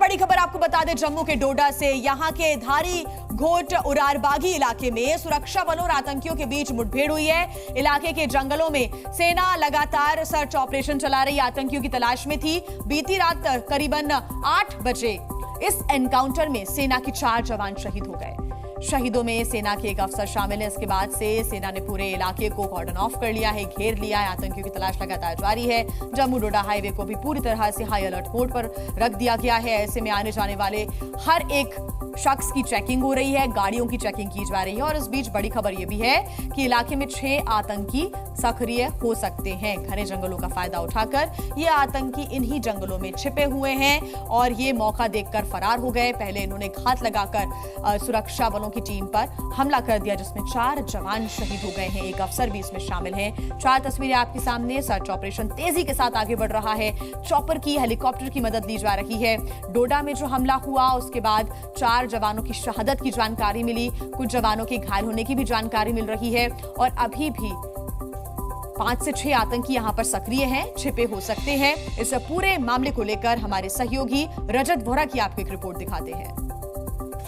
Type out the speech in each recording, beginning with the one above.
बड़ी खबर आपको बता दें जम्मू के डोडा से। यहां के धारी घोट उरारबागी इलाके में सुरक्षा बलों और आतंकियों के बीच मुठभेड़ हुई है। इलाके के जंगलों में सेना लगातार सर्च ऑपरेशन चला रही आतंकियों की तलाश में थी। बीती रात करीबन 8 बजे इस एनकाउंटर में सेना के 4 जवान शहीद हो गए। शहीदों में सेना के एक अफसर शामिल है। इसके बाद से सेना ने पूरे इलाके को कॉर्डन ऑफ कर लिया है, घेर लिया है। आतंकियों की तलाश लगातार जारी है। जम्मू डोडा हाईवे को भी पूरी तरह से हाई अलर्ट मोड पर रख दिया गया है। ऐसे में आने जाने वाले हर एक शख्स की चेकिंग हो रही है, गाड़ियों की चेकिंग की जा रही है। और इस बीच बड़ी खबर यह भी है कि इलाके में 6 आतंकी सक्रिय हो सकते हैं। घने जंगलों का फायदा उठाकर ये आतंकी इन्हीं जंगलों में छिपे हुए हैं और ये मौका देखकर फरार हो गए। पहले इन्होंने घात लगाकर सुरक्षा बलों की टीम पर हमला कर दिया, जिसमें 4 जवान शहीद हो गए हैं। एक अफसर भी इसमें शामिल है। 4 तस्वीरें आपके सामने। सर्च ऑपरेशन तेजी के साथ आगे बढ़ रहा है। चॉपर की, हेलीकॉप्टर की मदद ली जा रही है। डोडा में जो हमला हुआ उसके बाद 4 जवानों की शहादत की जानकारी मिली। कुछ जवानों के घायल होने की भी जानकारी मिल रही है और अभी भी 5 से 6 आतंकी यहां पर सक्रिय हैं, छिपे हो सकते हैं। इस पूरे मामले को लेकर हमारे सहयोगी रजत वोरा की आपको एक रिपोर्ट दिखाते हैं।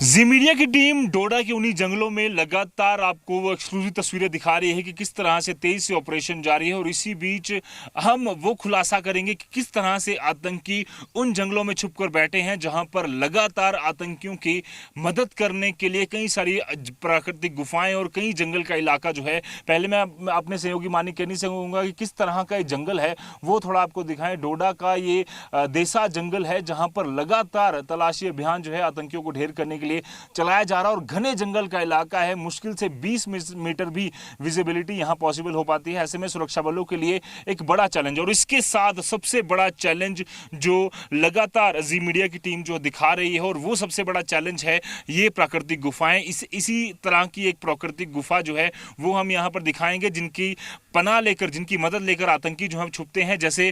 जी मीडिया की टीम डोडा के उन्हीं जंगलों में लगातार आपको वो एक्सक्लूसिव तस्वीरें दिखा रही है कि किस तरह से तेज से ऑपरेशन जारी है। और इसी बीच हम वो खुलासा करेंगे कि किस तरह से आतंकी उन जंगलों में छुपकर बैठे हैं जहां पर लगातार आतंकियों की मदद करने के लिए कई सारी प्राकृतिक गुफाएं और कई जंगल का इलाका जो है। पहले मैं अपने सहयोगी मानिक कहनी से कहूँगा कि किस तरह का ये जंगल है वो थोड़ा आपको दिखाएं। डोडा का ये देसा जंगल है जहाँ पर लगातार तलाशी अभियान जो है आतंकियों को ढेर करने के चलाया जा रहा है। और घने जंगल का इलाका है, मुश्किल से 20 मीटर भी विजिबिलिटी यहां पॉसिबल हो पाती है। ऐसे में सुरक्षा बलों के लिए एक बड़ा चैलेंज। और इसके साथ सबसे बड़ा चैलेंज जो लगातार जी मीडिया की टीम जो दिखा रही है और वो सबसे बड़ा चैलेंज है ये प्राकृतिक गुफाएं। इसी तरह की एक प्राकृतिक गुफा जो है वो हम यहां पर दिखाएंगे, जिनकी पनाह लेकर, जिनकी मदद लेकर आतंकी जो हम छुपते हैं। जैसे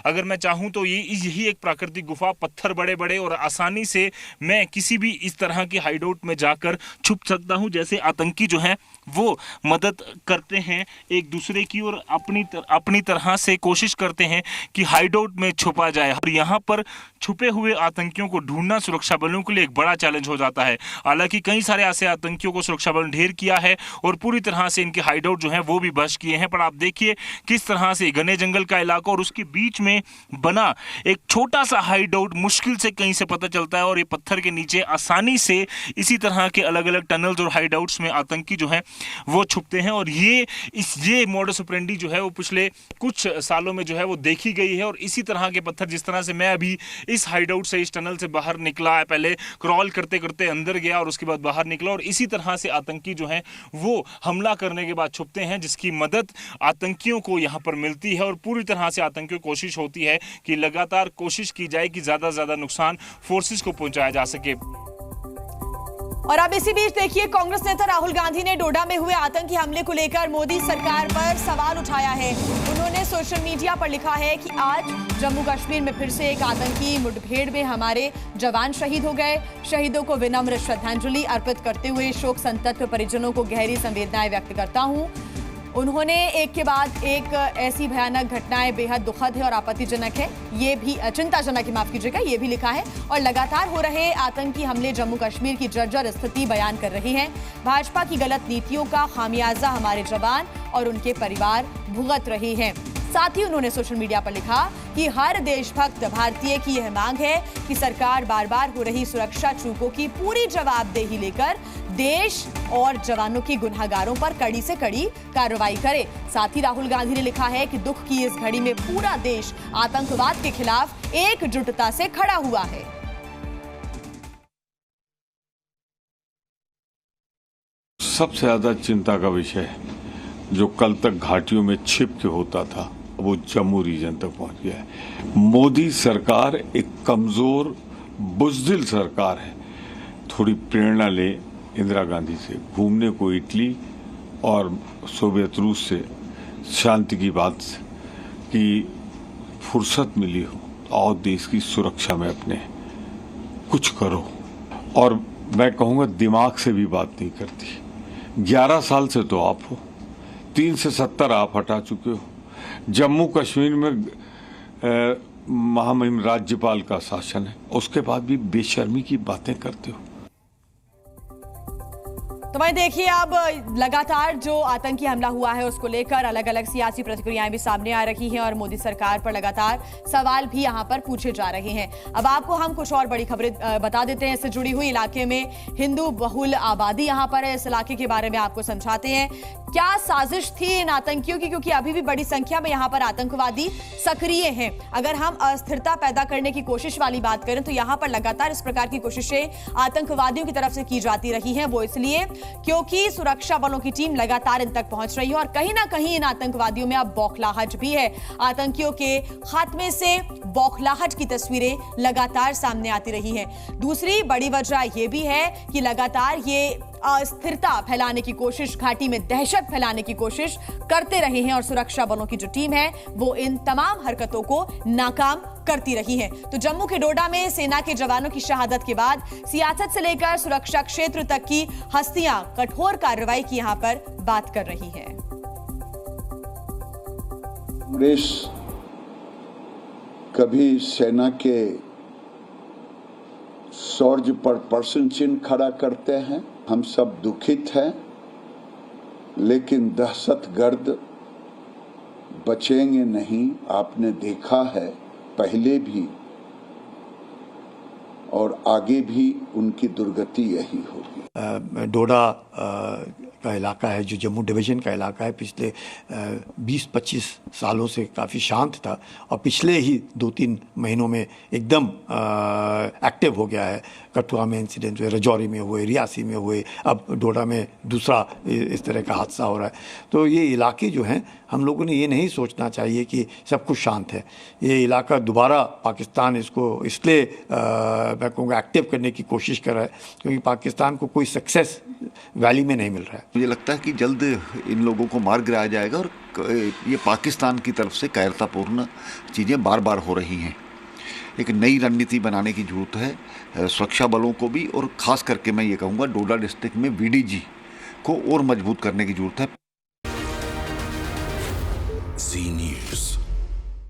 अगर मैं चाहूं तो यही एक प्राकृतिक गुफा, पत्थर बड़े बड़े, और आसानी से मैं किसी भी इस तरह की हाइडआउट में जाकर छुप सकता हूं। जैसे आतंकी जो हैं वो मदद करते हैं एक दूसरे की और अपनी तरह से कोशिश करते हैं कि हाइडआउट में छुपा जाए। और यहां पर छुपे हुए आतंकियों को ढूंढना सुरक्षा बलों के लिए एक बड़ा चैलेंज हो जाता है। हालांकि कई सारे ऐसे आतंकियों को सुरक्षा बलों ने ढेर किया है और पूरी तरह से इनके हाइडआउट जो है वो भी बच किए हैं। पर आप देखिए किस तरह से घने जंगल का इलाका और उसके बीच में बना एक छोटा सा हाइडआउट मुश्किल से कहीं से पता चलता है। और ये पत्थर के नीचे आसानी से इसी तरह के अलग अलग टनल्स और हाइडआउट्स में आतंकी जो हैं वो छुपते हैं। और ये मॉडस ऑपरेंडी जो है वो पिछले कुछ सालों में जो है वो देखी गई है। और इसी तरह के पत्थर, जिस तरह से मैं अभी इस हाइडआउट से, इस टनल से बाहर निकला है, पहले क्रॉल करते करते अंदर गया और उसके बाद बाहर निकला, और इसी तरह से आतंकी जो हैं वो हमला करने के बाद छुपते हैं, जिसकी मदद आतंकियों को यहाँ पर मिलती है। और पूरी तरह से आतंकियों की कोशिश होती है कि लगातार कोशिश की जाए कि ज्यादा से ज्यादा नुकसान फोर्सेस को पहुंचाया जा सके। और अब इसी बीच देखिए, कांग्रेस नेता राहुल गांधी ने डोडा में हुए आतंकी हमले को लेकर मोदी सरकार पर सवाल उठाया है। उन्होंने सोशल मीडिया पर लिखा है कि आज जम्मू कश्मीर में फिर से एक आतंकी मुठभेड़ में हमारे जवान शहीद हो गए। शहीदों को विनम्र श्रद्धांजलि अर्पित करते हुए शोक संतप्त परिजनों को गहरी संवेदनाएं व्यक्त करता हूं। उन्होंने एक के बाद एक ऐसी भयानक घटनाएं बेहद दुखद है और आपत्तिजनक है, ये भी चिंताजनक है, माफ कीजिएगा, ये भी लिखा है। और लगातार हो रहे आतंकी हमले जम्मू कश्मीर की जर्जर स्थिति बयान कर रहे हैं। भाजपा की गलत नीतियों का खामियाजा हमारे जवान और उनके परिवार भुगत रहे हैं। साथ ही उन्होंने सोशल मीडिया पर लिखा कि हर देशभक्त भारतीय की यह मांग है कि सरकार बार बार हो रही सुरक्षा चूकों की पूरी जवाबदेही लेकर देश और जवानों की गुनहगारों पर कड़ी से कड़ी कार्रवाई करे। साथ ही राहुल गांधी ने लिखा है कि दुख की इस घड़ी में पूरा देश आतंकवाद के खिलाफ एकजुटता से खड़ा हुआ है। सबसे ज्यादा चिंता का विषय जो कल तक घाटियों में छिप के होता था वो जम्मू रीजन तक पहुंच गया है। मोदी सरकार एक कमजोर बुज़दिल सरकार है। थोड़ी प्रेरणा ले इंदिरा गांधी से, घूमने को इटली और सोवियत रूस से शांति की बात की फुर्सत मिली हो और देश की सुरक्षा में अपने कुछ करो। और मैं कहूँगा दिमाग से भी बात नहीं करती। 11 साल से तो आप हो, 3 से 70 आप हटा चुके हो। जम्मू कश्मीर में महामहिम राज्यपाल का शासन है, उसके बाद भी बेशर्मी की बातें करते हो। तो भाई देखिए, अब लगातार जो आतंकी हमला हुआ है उसको लेकर अलग अलग सियासी प्रतिक्रियाएं भी सामने आ रही हैं और मोदी सरकार पर लगातार सवाल भी यहां पर पूछे जा रहे हैं। अब आपको हम कुछ और बड़ी खबरें बता देते हैं। इससे जुड़ी हुई इलाके में हिंदू बहुल आबादी यहां पर है, इस इलाके के बारे में आपको समझाते हैं क्या साजिश थी इन आतंकियों की, क्योंकि अभी भी बड़ी संख्या में यहां पर आतंकवादी सक्रिय हैं। अगर हम अस्थिरता पैदा करने की कोशिश वाली बात करें तो यहां पर लगातार इस प्रकार की कोशिशें आतंकवादियों की तरफ से की जाती रही हैं। वो इसलिए क्योंकि सुरक्षा बलों की टीम लगातार इन तक पहुंच रही है और कहीं ना कहीं इन आतंकवादियों में अब बौखलाहट भी है। आतंकियों के खात्मे से बौखलाहट की तस्वीरें लगातार सामने आती रही हैं। दूसरी बड़ी वजह यह भी है कि लगातार ये अस्थिरता फैलाने की कोशिश, घाटी में दहशत फैलाने की कोशिश करते रहे हैं और सुरक्षा बलों की जो टीम है वो इन तमाम हरकतों को नाकाम करती रही है। तो जम्मू के डोडा में सेना के जवानों की शहादत के बाद सियासत से लेकर सुरक्षा क्षेत्र तक की हस्तियां कठोर कार्रवाई की यहां पर बात कर रही हैं। कांग्रेस कभी सेना के शौर्य पर प्रश्न चिन्ह खड़ा करते हैं। हम सब दुखित हैं, लेकिन दहशतगर्द बचेंगे नहीं। आपने देखा है पहले भी और आगे भी उनकी दुर्गति यही होगी। डोडा का इलाका है जो जम्मू डिवीज़न का इलाका है, पिछले 20-25 सालों से काफ़ी शांत था और पिछले ही 2-3 महीनों में एकदम एक्टिव हो गया है। कठुआ में इंसिडेंट हुए, रजौरी में हुए, रियासी में हुए, अब डोडा में दूसरा इस तरह का हादसा हो रहा है। तो ये इलाके जो हैं, हम लोगों ने ये नहीं सोचना चाहिए कि सब कुछ शांत है। ये इलाका दोबारा पाकिस्तान इसको इसलिए मैं कहूँगा एक्टिव करने की कोशिश कर रहा है क्योंकि पाकिस्तान को कोई सक्सेस वैली में नहीं मिल रहा है। मुझे लगता है कि जल्द इन लोगों को मार गिराया जाएगा और ये पाकिस्तान की तरफ से कायरतापूर्ण चीज़ें बार बार हो रही हैं। एक नई रणनीति बनाने की जरूरत है सुरक्षा बलों को भी, और ख़ास करके मैं ये कहूँगा डोडा डिस्ट्रिक्ट में VDG को और मजबूत करने की जरूरत है।